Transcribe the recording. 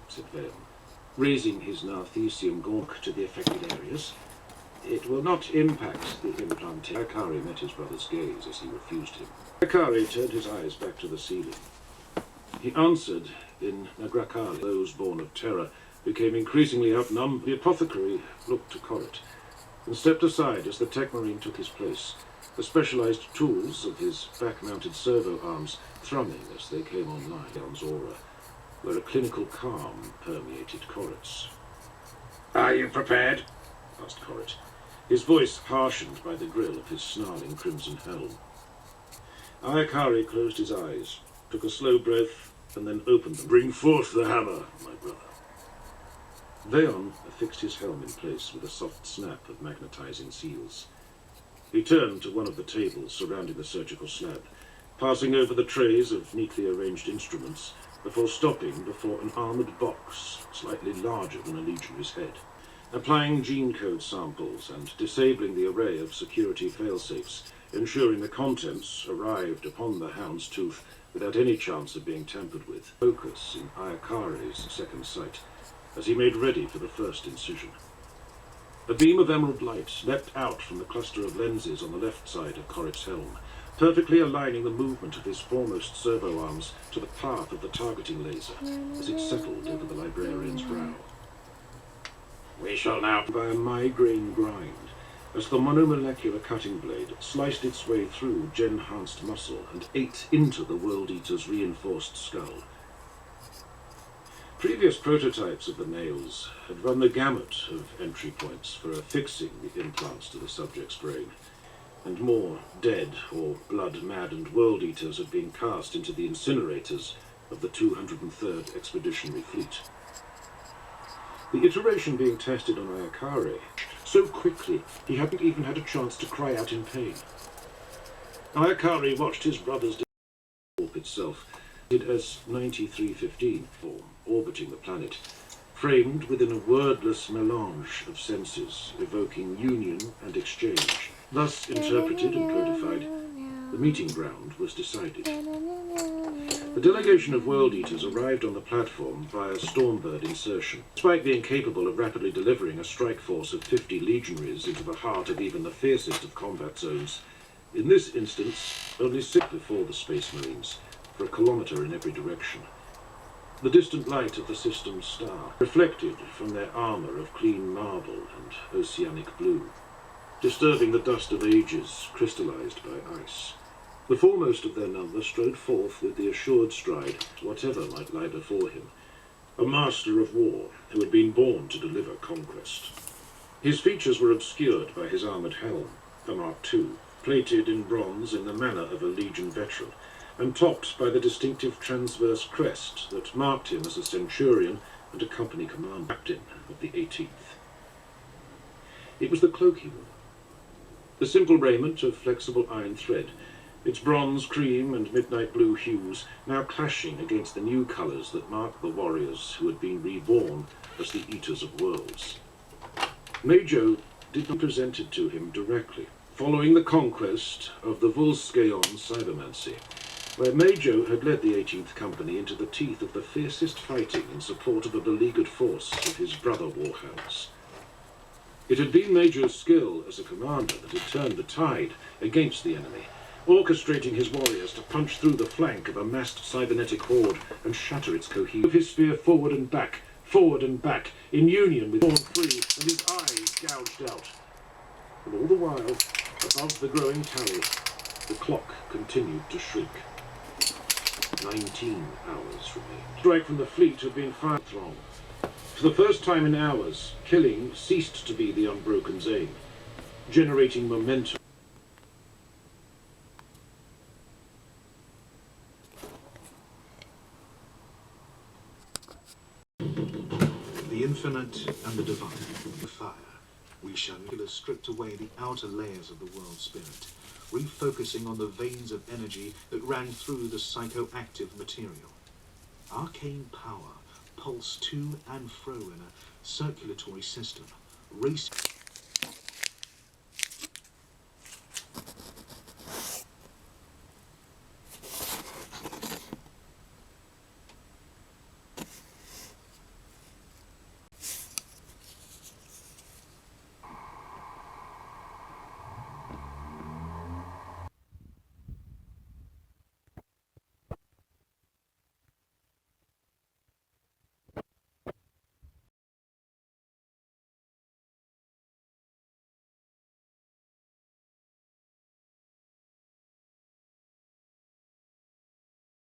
Said Veil, raising his Narthesium gauntlet to the affected areas. It will not impact the implantation. Akari met his brother's gaze as he refused him. Akari turned his eyes back to the ceiling. He answered in Nagrakali. Those born of terror became increasingly outnumbered. The apothecary looked to Corrit and stepped aside as the Techmarine took his place, the specialized tools of his back-mounted servo arms thrumming as they came online. Leon's aura, where a clinical calm permeated Corrit's. "Are you prepared?" asked Corrit, his voice harshened by the grill of his snarling crimson helm. Ayakari closed his eyes, took a slow breath, and then opened them. "Bring forth the hammer, my brother." Veon affixed his helm in place with a soft snap of magnetizing seals. He turned to one of the tables surrounding the surgical slab, passing over the trays of neatly arranged instruments before stopping before an armored box slightly larger than a legionary's head. Applying gene code samples and disabling the array of security failsafes, ensuring the contents arrived upon the hound's tooth without any chance of being tampered with. Focus in Ayakari's second sight as he made ready for the first incision. A beam of emerald light leapt out from the cluster of lenses on the left side of Corrit's helm, perfectly aligning the movement of his foremost servo arms to the path of the targeting laser as it settled over the librarian's brow. "We shall now..." By a migraine grind, as the monomolecular cutting blade sliced its way through gen-enhanced muscle and ate into the World Eater's reinforced skull. Previous prototypes of the nails had run the gamut of entry points for affixing the implants to the subject's brain, and more dead or blood-maddened World Eaters had been cast into the incinerators of the 203rd Expeditionary Fleet. The iteration being tested on Ayakari so quickly he hadn't even had a chance to cry out in pain. Ayakari watched his brother's warp itself, as 9315 form, orbiting the planet, framed within a wordless melange of senses, evoking union and exchange. Thus interpreted and codified, the meeting ground was decided. The delegation of World Eaters arrived on the platform via Stormbird insertion. Despite being capable of rapidly delivering a strike force of 50 legionaries into the heart of even the fiercest of combat zones, in this instance only 6 before the Space Marines, for a kilometre in every direction. The distant light of the system's star reflected from their armour of clean marble and oceanic blue, disturbing the dust of ages crystallized by ice. The foremost of their number strode forth with the assured stride, whatever might lie before him, a master of war who had been born to deliver conquest. His features were obscured by his armoured helm, a Mark II, plated in bronze in the manner of a Legion veteran, and topped by the distinctive transverse crest that marked him as a centurion and a company commander, captain of the 18th. It was the cloak he wore, the simple raiment of flexible iron thread, its bronze, cream, and midnight blue hues now clashing against the new colours that marked the warriors who had been reborn as the Eaters of Worlds. Majo did not present it to him directly, following the conquest of the Volskeon cybermancy, where Majo had led the 18th Company into the teeth of the fiercest fighting in support of a beleaguered force of his brother warhounds. It had been Majo's skill as a commander that had turned the tide against the enemy, orchestrating his warriors to punch through the flank of a massed cybernetic horde and shatter its cohesion. Move his spear forward and back, in union with torn free and his eyes gouged out. And all the while, above the growing tally, the clock continued to shrink. 19 hours remained. Strike from the fleet had been fired throng. For the first time in hours, killing ceased to be the Unbroken's aim, generating momentum. The infinite and the divine, the fire. We shall strip away the outer layers of the world spirit, refocusing on the veins of energy that ran through the psychoactive material. Arcane power pulsed to and fro in a circulatory system, racing.